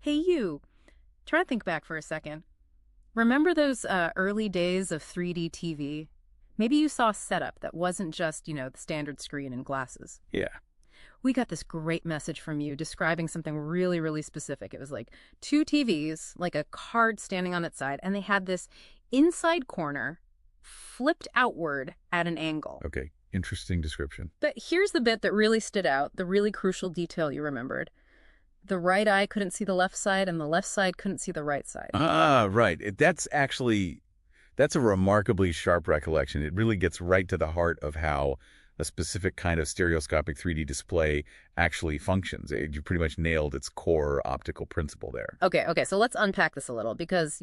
Hey, you. Try to think back for a second. Remember those early days of 3D TV? Maybe you saw a setup that wasn't just, the standard screen and glasses. Yeah. We got this great message from you describing something really, really specific. It was like two TVs, like a card standing on its side, and they had this inside corner flipped outward at an angle. Okay. Interesting description. But here's the bit that really stood out, the really crucial detail you remembered. The right eye couldn't see the left side, and the left side couldn't see the right side. Ah, right. That's a remarkably sharp recollection. It really gets right to the heart of how a specific kind of stereoscopic 3D display actually functions. You pretty much nailed its core optical principle there. Okay, so let's unpack this a little because,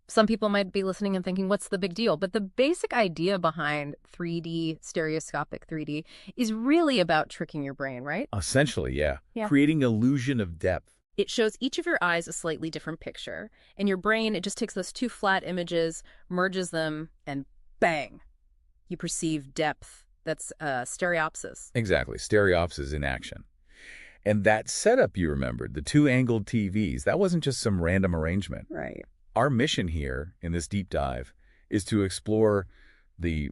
some people might be listening and thinking, what's the big deal? But the basic idea behind 3D, stereoscopic 3D, is really about tricking your brain, right? Essentially, yeah. Yeah. Creating illusion of depth. It shows each of your eyes a slightly different picture. And your brain, it just takes those two flat images, merges them, and bang, you perceive depth. That's stereopsis. Exactly. Stereopsis in action. And that setup you remembered, the two angled TVs, that wasn't just some random arrangement. Right. Our mission here in this deep dive is to explore the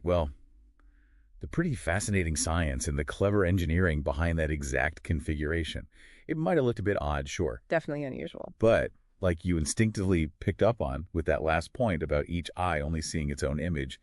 pretty fascinating science and the clever engineering behind that exact configuration. It might have looked a bit odd, sure. Definitely unusual. But like you instinctively picked up on with that last point about each eye only seeing its own image,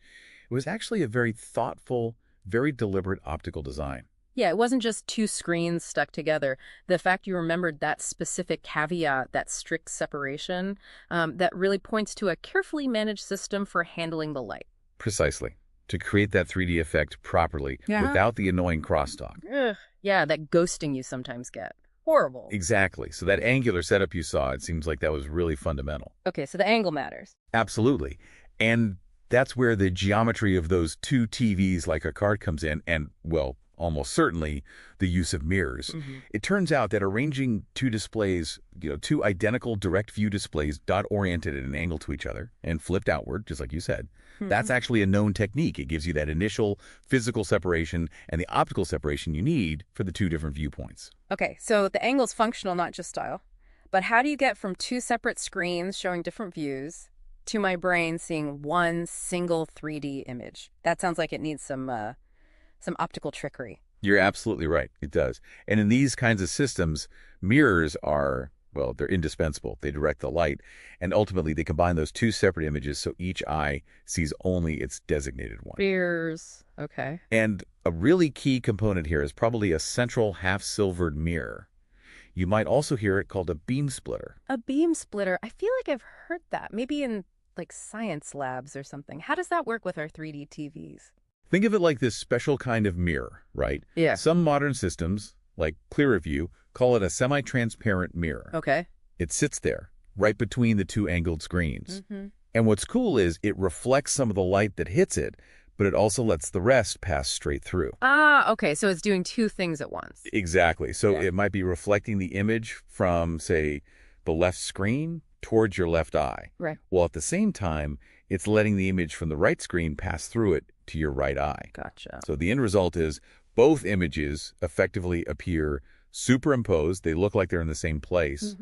it was actually a very thoughtful, very deliberate optical design. Yeah, it wasn't just two screens stuck together. The fact you remembered that specific caveat, that strict separation, that really points to a carefully managed system for handling the light. Precisely. To create that 3D effect properly without the annoying crosstalk. Ugh. Yeah, that ghosting you sometimes get. Horrible. Exactly. So that angular setup you saw, it seems like that was really fundamental. Okay, so the angle matters. Absolutely. And that's where the geometry of those two TVs like a card comes in and, well, almost certainly the use of mirrors. It turns out that arranging two displays, two identical direct view displays dot-oriented at an angle to each other and flipped outward, just like you said, that's actually a known technique. It gives you that initial physical separation and the optical separation you need for the two different viewpoints. Okay, so the angle's functional, not just style. But how do you get from two separate screens showing different views to my brain seeing one single 3D image? That sounds like it needs some optical trickery. You're absolutely right. It does. And in these kinds of systems, mirrors are, well, they're indispensable. They direct the light, and ultimately they combine those two separate images so each eye sees only its designated one. Mirrors. Okay. And a really key component here is probably a central half-silvered mirror. You might also hear it called a beam splitter. A beam splitter. I feel like I've heard that. Maybe in, science labs or something. How does that work with our 3D TVs? Think of it like this special kind of mirror, right? Yeah. Some modern systems, like ClearView, call it a semi-transparent mirror. Okay. It sits there, right between the two angled screens. And what's cool is it reflects some of the light that hits it, but it also lets the rest pass straight through. Ah, okay. So it's doing two things at once. Exactly. So it might be reflecting the image from, say, the left screen towards your left eye. Right. While at the same time, it's letting the image from the right screen pass through it to your right eye. Gotcha. So the end result is both images effectively appear superimposed. They look like they're in the same place.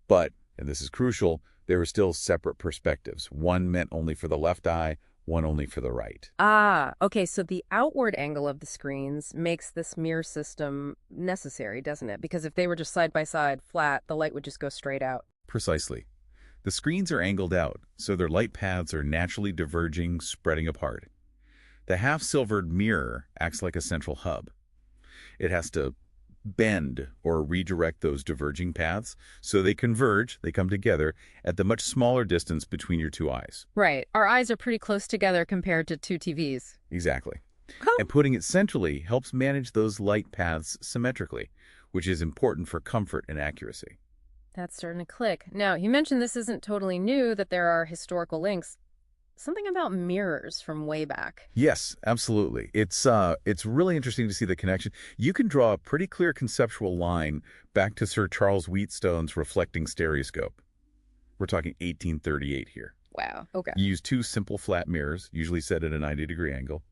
But, and this is crucial, there are still separate perspectives. One meant only for the left eye, one only for the right. Ah, okay. So the outward angle of the screens makes this mirror system necessary, doesn't it? Because if they were just side by side, flat, the light would just go straight out. Precisely. The screens are angled out, so their light paths are naturally diverging, spreading apart. The half-silvered mirror acts like a central hub. It has to bend or redirect those diverging paths so they converge, they come together at the much smaller distance between your two eyes. Right. Our eyes are pretty close together compared to two TVs. Exactly. And putting it centrally helps manage those light paths symmetrically, which is important for comfort and accuracy. That's starting to click. Now, you mentioned this isn't totally new, that there are historical links. Something about mirrors from way back. Yes, absolutely. It's really interesting to see the connection. You can draw a pretty clear conceptual line back to Sir Charles Wheatstone's reflecting stereoscope. We're talking 1838 here. Wow. Okay. You use two simple flat mirrors, usually set at a 90-degree angle,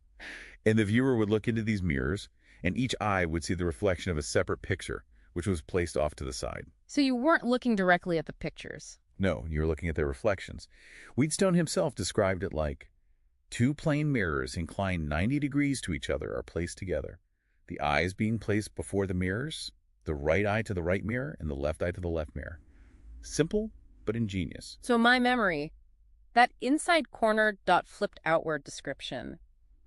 and the viewer would look into these mirrors, and each eye would see the reflection of a separate picture, which was placed off to the side. So you weren't looking directly at the pictures. No, you're looking at their reflections. Wheatstone himself described it like two plane mirrors inclined 90 degrees to each other are placed together. The eyes being placed before the mirrors, the right eye to the right mirror, and the left eye to the left mirror. Simple, but ingenious. So my memory, that inside corner dot flipped outward description,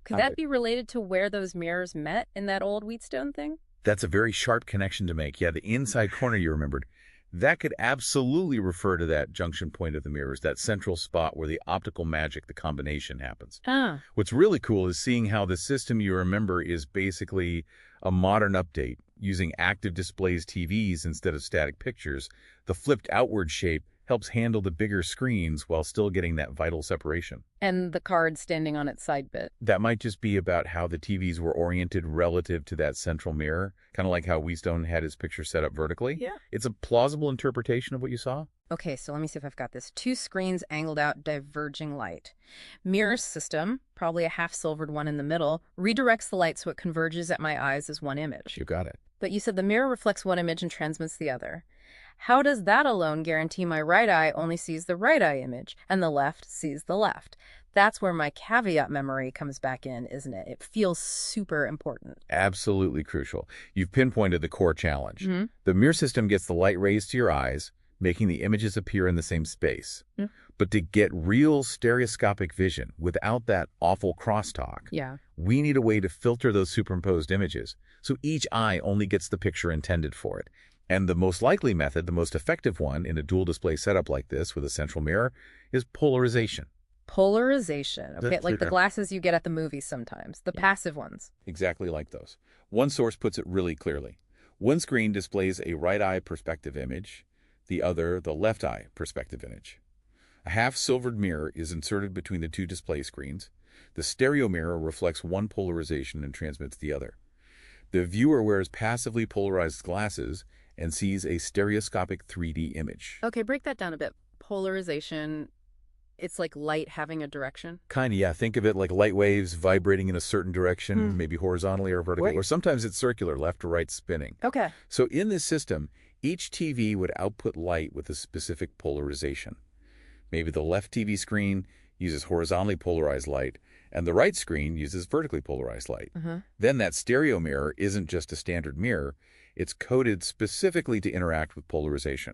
could that be related to where those mirrors met in that old Wheatstone thing? That's a very sharp connection to make. Yeah, the inside corner you remembered. That could absolutely refer to that junction point of the mirrors, that central spot where the optical magic, the combination, happens. Ah. What's really cool is seeing how the system you remember is basically a modern update using active displays TVs instead of static pictures. The flipped outward shape helps handle the bigger screens while still getting that vital separation. And the card standing on its side bit. That might just be about how the TVs were oriented relative to that central mirror, kind of like how Wheatstone had his picture set up vertically. Yeah. It's a plausible interpretation of what you saw. Okay, so let me see if I've got this. Two screens angled out, diverging light. Mirror system, probably a half-silvered one in the middle, redirects the light so it converges at my eyes as one image. You got it. But you said the mirror reflects one image and transmits the other. How does that alone guarantee my right eye only sees the right eye image and the left sees the left? That's where my caveat memory comes back in, isn't it? It feels super important. Absolutely crucial. You've pinpointed the core challenge. Mm-hmm. The mirror system gets the light rays to your eyes, making the images appear in the same space. Yeah. But to get real stereoscopic vision without that awful crosstalk, we need a way to filter those superimposed images so each eye only gets the picture intended for it. And the most likely method, the most effective one in a dual display setup like this with a central mirror, is polarization. Polarization. Okay, like the glasses you get at the movies sometimes, the passive ones. Exactly like those. One source puts it really clearly. One screen displays a right eye perspective image, the other the left eye perspective image. A half-silvered mirror is inserted between the two display screens. The stereo mirror reflects one polarization and transmits the other. The viewer wears passively polarized glasses and sees a stereoscopic 3D image. Okay, break that down a bit. Polarization, it's like light having a direction? Kind of, yeah. Think of it like light waves vibrating in a certain direction, maybe horizontally or vertically, or sometimes it's circular, left to right spinning. Okay. So in this system, each TV would output light with a specific polarization. Maybe the left TV screen uses horizontally polarized light, and the right screen uses vertically polarized light. Then that stereo mirror isn't just a standard mirror. It's coded specifically to interact with polarization.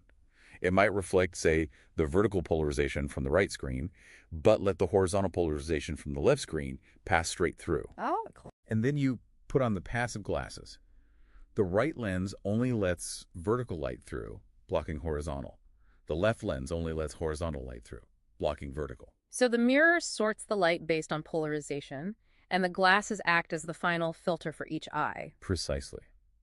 It might reflect, say, the vertical polarization from the right screen, but let the horizontal polarization from the left screen pass straight through. Oh, cool. And then you put on the passive glasses. The right lens only lets vertical light through, blocking horizontal. The left lens only lets horizontal light through, blocking vertical. So the mirror sorts the light based on polarization, and the glasses act as the final filter for each eye. Precisely.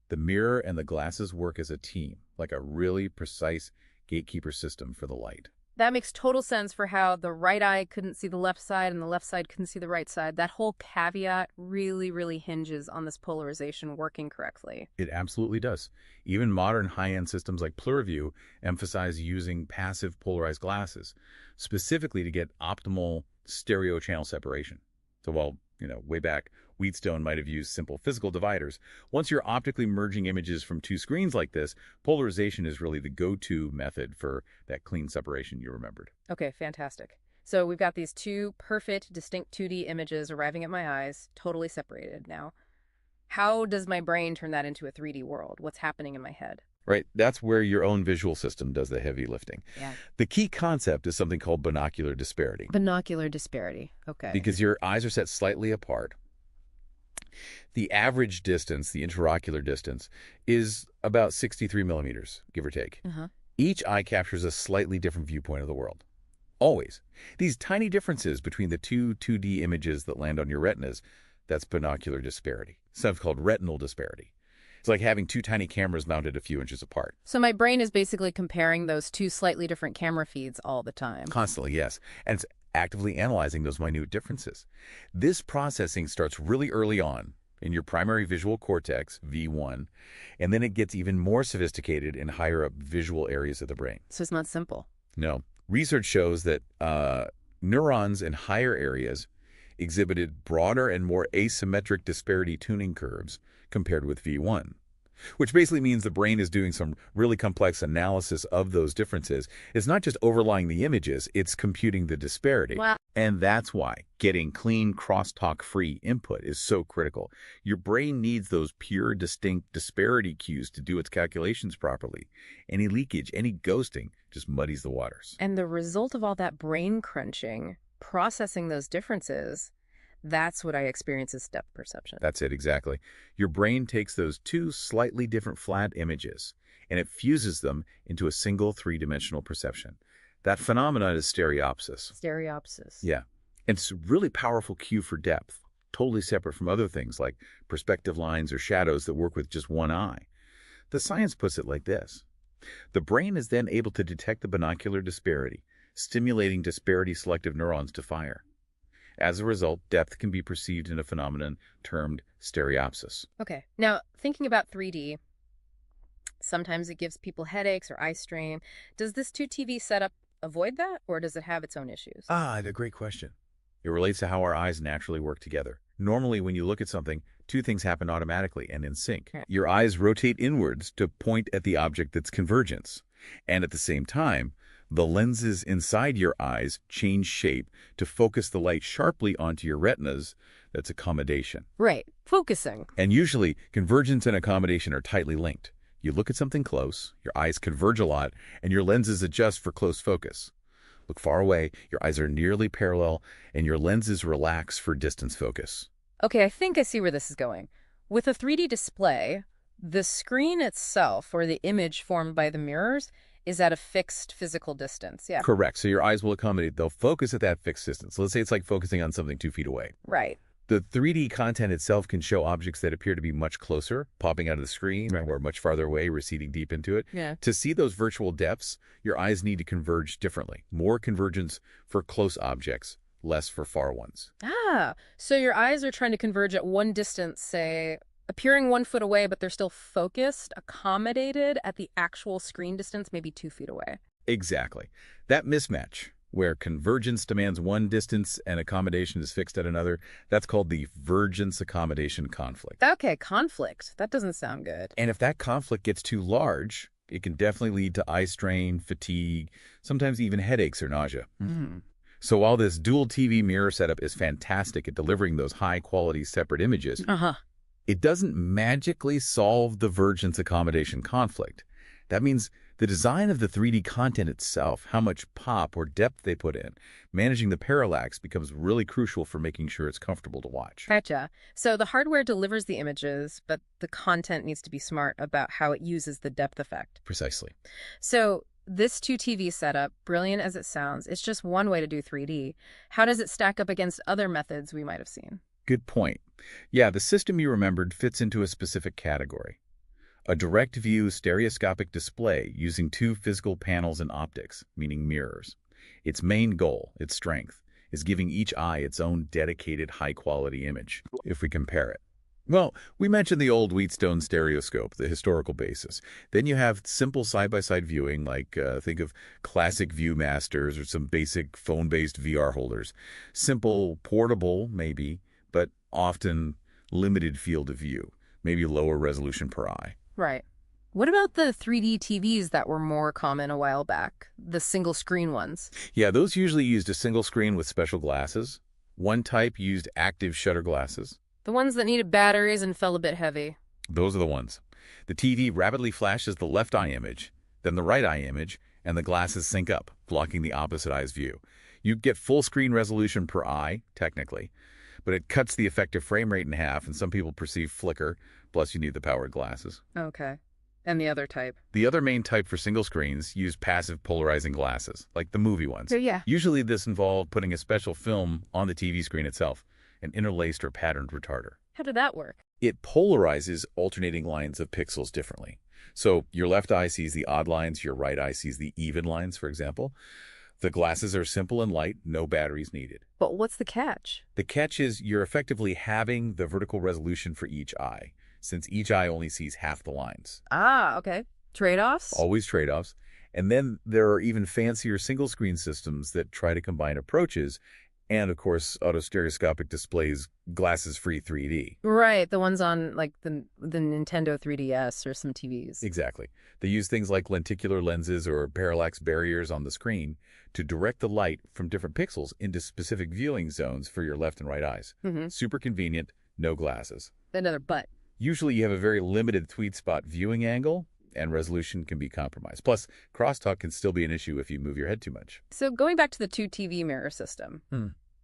The mirror and the glasses work as a team, like a really precise gatekeeper system for the light. That makes total sense for how the right eye couldn't see the left side and the left side couldn't see the right side. That whole caveat really, really hinges on this polarization working correctly. It absolutely does. Even modern high-end systems like PluriView emphasize using passive polarized glasses, specifically to get optimal stereo channel separation. So while, way back, Wheatstone might have used simple physical dividers. Once you're optically merging images from two screens like this, polarization is really the go-to method for that clean separation you remembered. Okay, fantastic. So we've got these two perfect, distinct 2D images arriving at my eyes, totally separated. Now, how does my brain turn that into a 3D world? What's happening in my head? Right, that's where your own visual system does the heavy lifting. Yeah. The key concept is something called binocular disparity. Binocular disparity, okay. Because your eyes are set slightly apart. The average distance, the intraocular distance, is about 63 millimeters, give or take. Each eye captures a slightly different viewpoint of the world. Always. These tiny differences between the two 2D images that land on your retinas, that's binocular disparity. Sometimes called retinal disparity. It's like having two tiny cameras mounted a few inches apart. So my brain is basically comparing those two slightly different camera feeds all the time. Constantly, yes. And it's actively analyzing those minute differences. This processing starts really early on in your primary visual cortex, V1, and then it gets even more sophisticated in higher up visual areas of the brain. So it's not simple. No. Research shows that neurons in higher areas exhibited broader and more asymmetric disparity tuning curves compared with V1. which basically means the brain is doing some really complex analysis of those differences. It's not just overlying the images, it's computing the disparity. Wow. And that's why getting clean, crosstalk-free input is so critical. Your brain needs those pure, distinct disparity cues to do its calculations properly. Any leakage, any ghosting just muddies the waters. And the result of all that brain crunching, processing those differences, that's what I experience as depth perception. That's it, exactly. Your brain takes those two slightly different flat images, and it fuses them into a single three-dimensional perception. That phenomenon is stereopsis. Stereopsis. Yeah. And it's a really powerful cue for depth, totally separate from other things like perspective lines or shadows that work with just one eye. The science puts it like this. The brain is then able to detect the binocular disparity, stimulating disparity-selective neurons to fire. As a result, depth can be perceived in a phenomenon termed stereopsis. Okay. Now, thinking about 3D, sometimes it gives people headaches or eye strain. Does this 2TV setup avoid that, or does it have its own issues? Ah, a great question. It relates to how our eyes naturally work together. Normally, when you look at something, two things happen automatically and in sync. Okay. Your eyes rotate inwards to point at the object that's convergence. And at the same time, the lenses inside your eyes change shape to focus the light sharply onto your retinas. That's accommodation. Right. Focusing. And usually, convergence and accommodation are tightly linked. You look at something close, your eyes converge a lot, and your lenses adjust for close focus. Look far away, your eyes are nearly parallel, and your lenses relax for distance focus. Okay, I think I see where this is going. With a 3D display, the screen itself, or the image formed by the mirrors, is at a fixed physical distance. Yeah. Correct. So your eyes will accommodate. They'll focus at that fixed distance. Let's say it's like focusing on something 2 feet away. Right. The 3D content itself can show objects that appear to be much closer, popping out of the screen, or much farther away, receding deep into it. Yeah. To see those virtual depths, your eyes need to converge differently. More convergence for close objects, less for far ones. Ah, so your eyes are trying to converge at one distance, say, appearing 1 foot away, but they're still focused, accommodated at the actual screen distance, maybe 2 feet away. Exactly. That mismatch, where convergence demands one distance and accommodation is fixed at another, that's called the vergence-accommodation conflict. Okay, conflict. That doesn't sound good. And if that conflict gets too large, it can definitely lead to eye strain, fatigue, sometimes even headaches or nausea. So while this dual TV mirror setup is fantastic at delivering those high-quality separate images, it doesn't magically solve the vergence-accommodation conflict. That means the design of the 3D content itself, how much pop or depth they put in, managing the parallax becomes really crucial for making sure it's comfortable to watch. Gotcha. So the hardware delivers the images, but the content needs to be smart about how it uses the depth effect. Precisely. So this 2TV setup, brilliant as it sounds, it's just one way to do 3D. How does it stack up against other methods we might have seen? Good point. Yeah, the system you remembered fits into a specific category. A direct-view stereoscopic display using two physical panels and optics, meaning mirrors. Its main goal, its strength, is giving each eye its own dedicated high-quality image, if we compare it. Well, we mentioned the old Wheatstone stereoscope, the historical basis. Then you have simple side-by-side viewing, like think of classic Viewmasters or some basic phone-based VR holders. Simple, portable, maybe, but often limited field of view, maybe lower resolution per eye. Right. What about the 3D TVs that were more common a while back, the single-screen ones? Yeah, those usually used a single screen with special glasses. One type used active shutter glasses. The ones that needed batteries and felt a bit heavy. Those are the ones. The TV rapidly flashes the left eye image, then the right eye image, and the glasses sync up, blocking the opposite eye's view. You get full screen resolution per eye, technically, but it cuts the effective frame rate in half, and some people perceive flicker, plus you need the powered glasses. Okay. And the other type? The other main type for single screens use passive polarizing glasses, like the movie ones. Yeah. Usually this involved putting a special film on the TV screen itself, an interlaced or patterned retarder. How did that work? It polarizes alternating lines of pixels differently. So your left eye sees the odd lines, your right eye sees the even lines, for example. The glasses are simple and light, no batteries needed. But what's the catch? The catch is you're effectively halving the vertical resolution for each eye, since each eye only sees half the lines. Ah, okay. Trade-offs? Always trade-offs. And then there are even fancier single-screen systems that try to combine approaches And, of course, autostereoscopic displays glasses-free 3D. Right, the ones on like the Nintendo 3DS or some TVs. Exactly. They use things like lenticular lenses or parallax barriers on the screen to direct the light from different pixels into specific viewing zones for your left and right eyes. Mm-hmm. Super convenient, no glasses. Another but. Usually you have a very limited sweet spot viewing angle, and resolution can be compromised. Plus, crosstalk can still be an issue if you move your head too much. So going back to the two TV mirror system,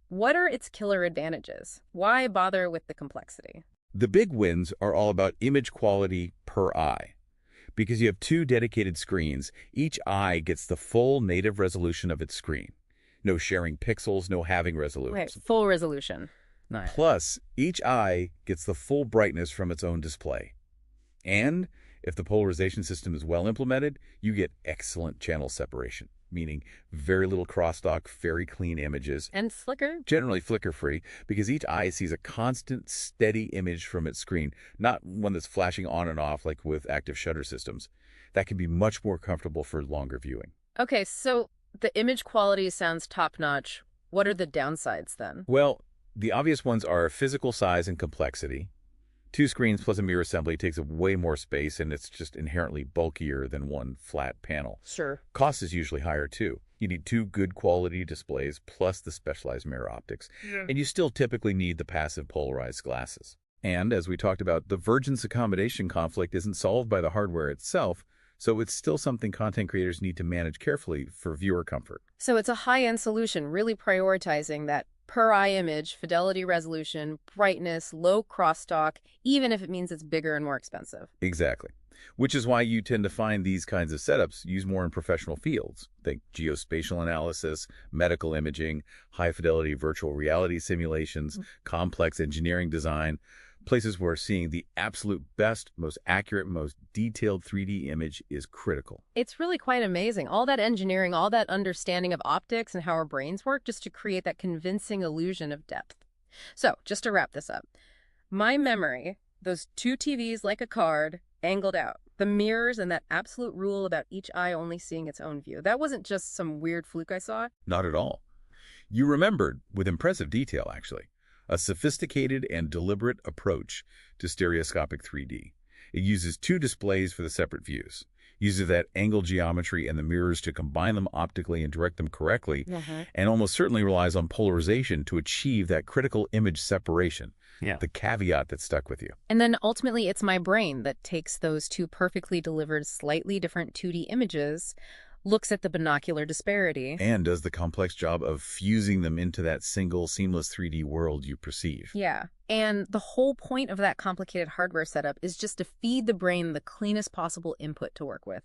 what are its killer advantages? Why bother with the complexity? The big wins are all about image quality per eye. Because you have two dedicated screens, each eye gets the full native resolution of its screen. No sharing pixels, no halving resolution. Right, full resolution. Nice. Plus, each eye gets the full brightness from its own display. And if the polarization system is well implemented, you get excellent channel separation, meaning very little crosstalk, very clean images. And flicker? Generally flicker-free, because each eye sees a constant, steady image from its screen, not one that's flashing on and off like with active shutter systems. That can be much more comfortable for longer viewing. Okay, so the image quality sounds top-notch. What are the downsides then? Well, the obvious ones are physical size and complexity. Two screens plus a mirror assembly takes up way more space, and it's just inherently bulkier than one flat panel. Sure. Cost is usually higher, too. You need two good quality displays plus the specialized mirror optics. Yeah. And you still typically need the passive polarized glasses. And as we talked about, the Virgin's accommodation conflict isn't solved by the hardware itself, so it's still something content creators need to manage carefully for viewer comfort. So it's a high-end solution, really prioritizing that per-eye image, fidelity resolution, brightness, low crosstalk, even if it means it's bigger and more expensive. Exactly. Which is why you tend to find these kinds of setups used more in professional fields. Think geospatial analysis, medical imaging, high-fidelity virtual reality simulations, complex engineering design, places where seeing the absolute best, most accurate, most detailed 3D image is critical. It's really quite amazing. All that engineering, all that understanding of optics and how our brains work just to create that convincing illusion of depth. So, just to wrap this up, my memory, those two TVs like a card, angled out, the mirrors and that absolute rule about each eye only seeing its own view. That wasn't just some weird fluke I saw. Not at all. You remembered, with impressive detail actually, a sophisticated and deliberate approach to stereoscopic 3D. It uses two displays for the separate views, uses that angle geometry and the mirrors to combine them optically and direct them correctly, and almost certainly relies on polarization to achieve that critical image separation, the caveat that stuck with you. And then ultimately it's my brain that takes those two perfectly delivered, slightly different 2D images, looks at the binocular disparity. And does the complex job of fusing them into that single, seamless 3D world you perceive. Yeah. And the whole point of that complicated hardware setup is just to feed the brain the cleanest possible input to work with.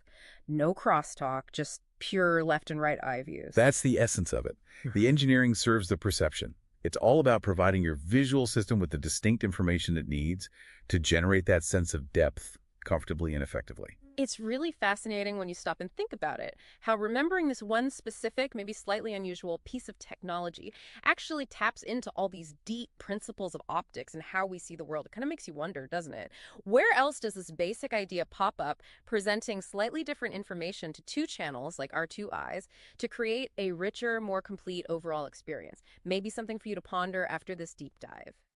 No crosstalk, just pure left and right eye views. That's the essence of it. The engineering serves the perception. It's all about providing your visual system with the distinct information it needs to generate that sense of depth comfortably and effectively. It's really fascinating when you stop and think about it, how remembering this one specific, maybe slightly unusual piece of technology actually taps into all these deep principles of optics and how we see the world. It kind of makes you wonder, doesn't it? Where else does this basic idea pop up, presenting slightly different information to two channels, like our two eyes, to create a richer, more complete overall experience? Maybe something for you to ponder after this deep dive.